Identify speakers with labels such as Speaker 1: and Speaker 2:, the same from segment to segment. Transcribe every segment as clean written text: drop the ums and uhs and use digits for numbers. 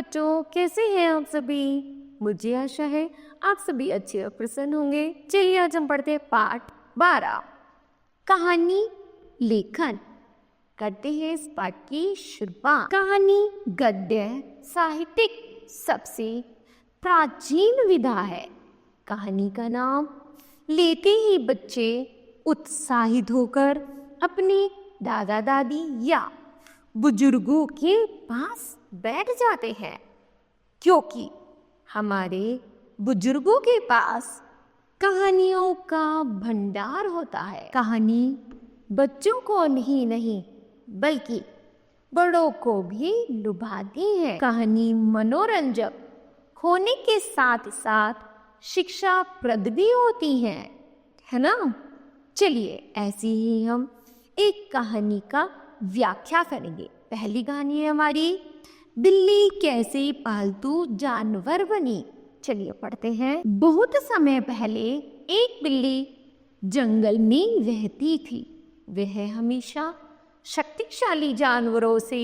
Speaker 1: बच्चों, कैसे हैं आप सभी। मुझे आशा है आप सभी अच्छे और प्रसन्न होंगे। चलिए आज हम पढ़ते हैं पाठ 12 कहानी लेखन। करते हैं इस पाठ की शुरुआत। कहानी गद्य साहित्यिक सबसे प्राचीन विधा है। कहानी का नाम लेते ही बच्चे उत्साहित होकर अपने दादा दादी या बुजुर्गों के पास बैठ जाते हैं, क्योंकि हमारे बुजुर्गों के पास कहानियों का भंडार होता है। कहानी बच्चों को नहीं बल्कि बड़ों को भी लुभाती है। कहानी मनोरंजक होने के साथ साथ शिक्षाप्रद भी होती है ना। चलिए ऐसी ही हम एक कहानी का व्याख्या करेंगे। पहली कहानी है हमारी बिल्ली कैसे पालतू जानवर बनी। चलिए पढ़ते हैं। बहुत समय पहले एक बिल्ली जंगल में रहती थी। वह हमेशा शक्तिशाली जानवरों से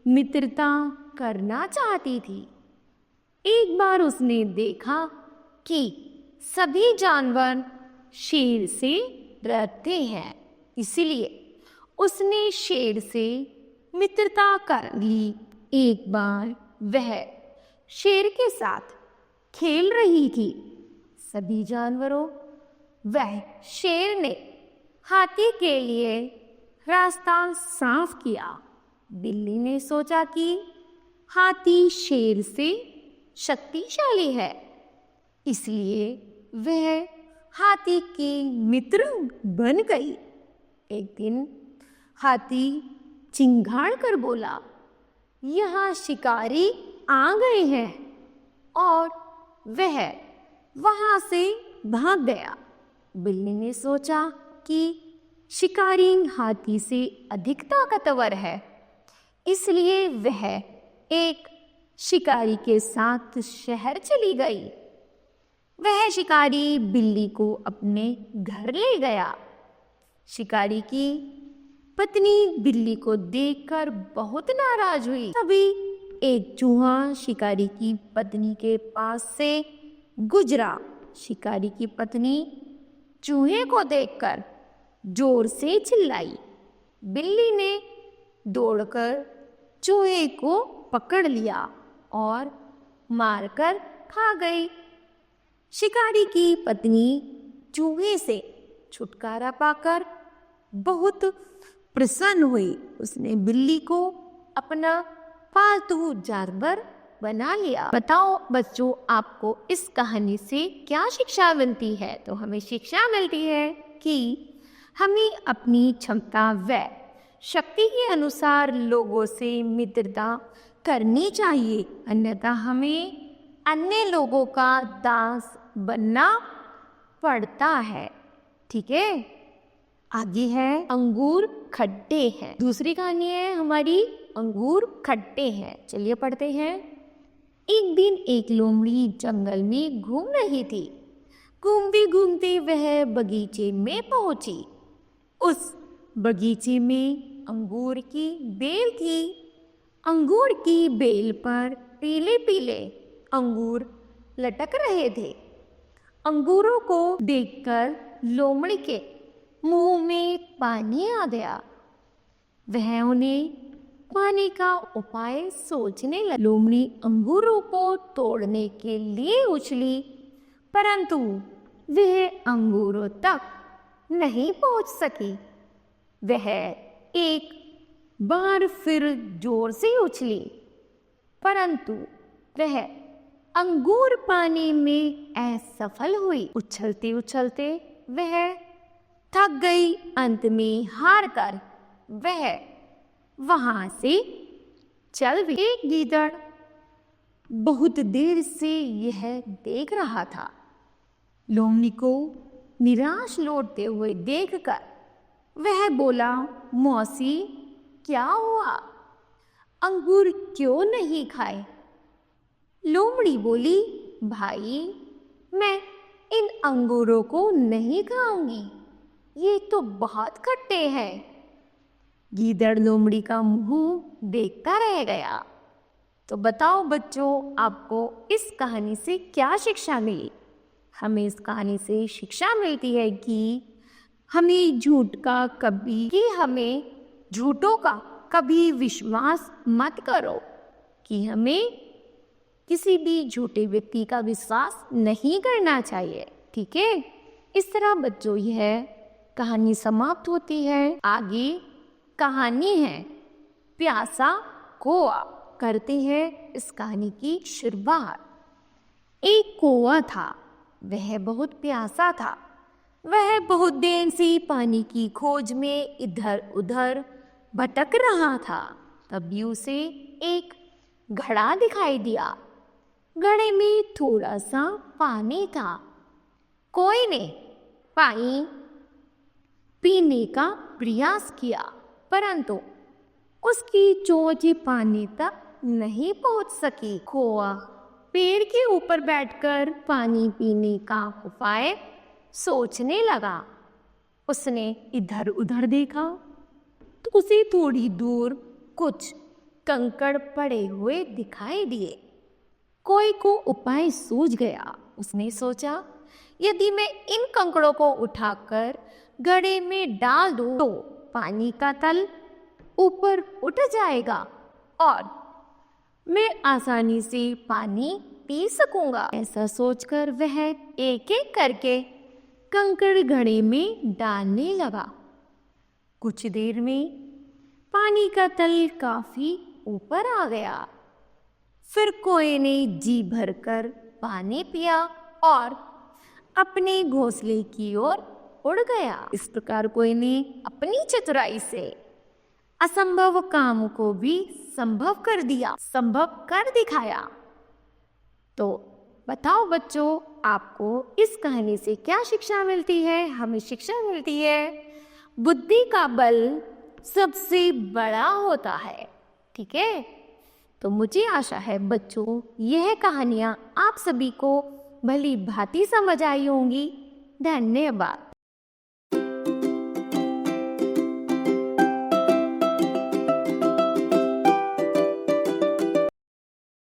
Speaker 1: मित्रता करना चाहती थी। एक बार उसने देखा कि सभी जानवर शेर से डरते हैं, इसलिए उसने शेर से मित्रता कर ली। एक बार वह शेर के साथ खेल रही थी। सभी जानवरों वह शेर ने हाथी के लिए रास्ता साफ किया। बिल्ली ने सोचा कि हाथी शेर से शक्तिशाली है, इसलिए वह हाथी की मित्र बन गई। एक दिन हाथी चिंघाड़ कर बोला, यहाँ शिकारी आ गए हैं, और वह वहां से भाग गया। बिल्ली ने सोचा कि शिकारी हाथी से अधिक ताकतवर है, इसलिए वह एक शिकारी के साथ शहर चली गई। वह शिकारी बिल्ली को अपने घर ले गया। शिकारी की पत्नी बिल्ली को देखकर बहुत नाराज हुई। तभी एक चूहा शिकारी की पत्नी के पास से गुजरा। शिकारी की पत्नी चूहे को देखकर जोर से चिल्लाई। बिल्ली ने दौड़कर चूहे को पकड़ लिया और मारकर खा गई। शिकारी की पत्नी चूहे से छुटकारा पाकर बहुत प्रसन्न हुई। उसने बिल्ली को अपना पालतू जानवर बना लिया। बताओ बच्चों, आपको इस कहानी से क्या शिक्षा मिलती है। तो हमें शिक्षा मिलती है कि हमें अपनी क्षमता व शक्ति के अनुसार लोगों से मित्रता करनी चाहिए, अन्यथा हमें अन्य लोगों का दास बनना पड़ता है। ठीक है। आगे है अंगूर खट्टे हैं। दूसरी कहानी है हमारी अंगूर खट्टे हैं। चलिए पढ़ते हैं। एक दिन एक लोमड़ी जंगल में घूम रही थी। घूमते घूमते वह बगीचे में पहुंची। उस बगीचे में अंगूर की बेल थी। अंगूर की बेल पर पीले पीले अंगूर लटक रहे थे। अंगूरों को देखकर लोमड़ी के मुंह में पानी आ गया। वह उन्हें पाने का उपाय सोचने लगी। लोमड़ी अंगूरों को तोड़ने के लिए उछली, परंतु वह अंगूरों तक नहीं पहुंच सकी। वह एक बार फिर जोर से उछली, परंतु वह अंगूर पाने में असफल हुई। उछलते उछलते वह थक गई। अंत में हार कर वह वहां से चल गई। एक गीदड़ बहुत देर से यह देख रहा था। लोमड़ी को निराश लौटते हुए देखकर वह बोला, मौसी क्या हुआ, अंगूर क्यों नहीं खाए। लोमड़ी बोली, भाई मैं इन अंगूरों को नहीं खाऊंगी, ये तो बहुत खट्टे हैं। गीदड़ लोमड़ी का मुंह देखता रह गया। तो बताओ बच्चों, आपको इस कहानी से क्या शिक्षा मिली? हमें इस कहानी से शिक्षा मिलती है कि हमें झूठों का कभी विश्वास मत करो, कि हमें किसी भी झूठे व्यक्ति का विश्वास नहीं करना चाहिए। ठीक है, इस तरह बच्चों यह कहानी समाप्त होती है। आगे कहानी है प्यासा कौआ। करते हैं इस कहानी की शुरुआत। एक कौआ था, वह बहुत प्यासा था। वह बहुत देर से पानी की खोज में इधर उधर भटक रहा था। तभी उसे एक घड़ा दिखाई दिया। घड़े में थोड़ा सा पानी था। कोई ने पानी पीने का प्रयास किया, परंतु उसकी चोंच पानी तक नहीं पहुंच सकी। कौआ पेड़ के ऊपर बैठकर पानी पीने का उपाय सोचने लगा। उसने इधर उधर देखा तो उसे थोड़ी दूर कुछ कंकड़ पड़े हुए दिखाई दिए। कोई को उपाय सूझ गया। उसने सोचा, यदि मैं इन कंकड़ों को उठाकर घड़े में डाल दूं तो पानी का तल ऊपर उठ जाएगा और मैं आसानी से पानी पी सकूंगा। ऐसा सोचकर वह एक एक करके कंकड़ घड़े में डालने लगा। कुछ देर में पानी का तल काफी ऊपर आ गया। फिर कोए ने जी भरकर पानी पिया और अपने घोंसले की ओर उड़ गया। इस प्रकार कोए ने अपनी चतुराई से असंभव काम को भी संभव कर दिखाया। तो बताओ बच्चों, आपको इस कहानी से क्या शिक्षा मिलती है? हमें शिक्षा मिलती है बुद्धि का बल सबसे बड़ा होता है। ठीक है, तो मुझे आशा है बच्चों यह कहानियाँ आप सभी को भली भांति समझ आई होंगी। धन्यवाद।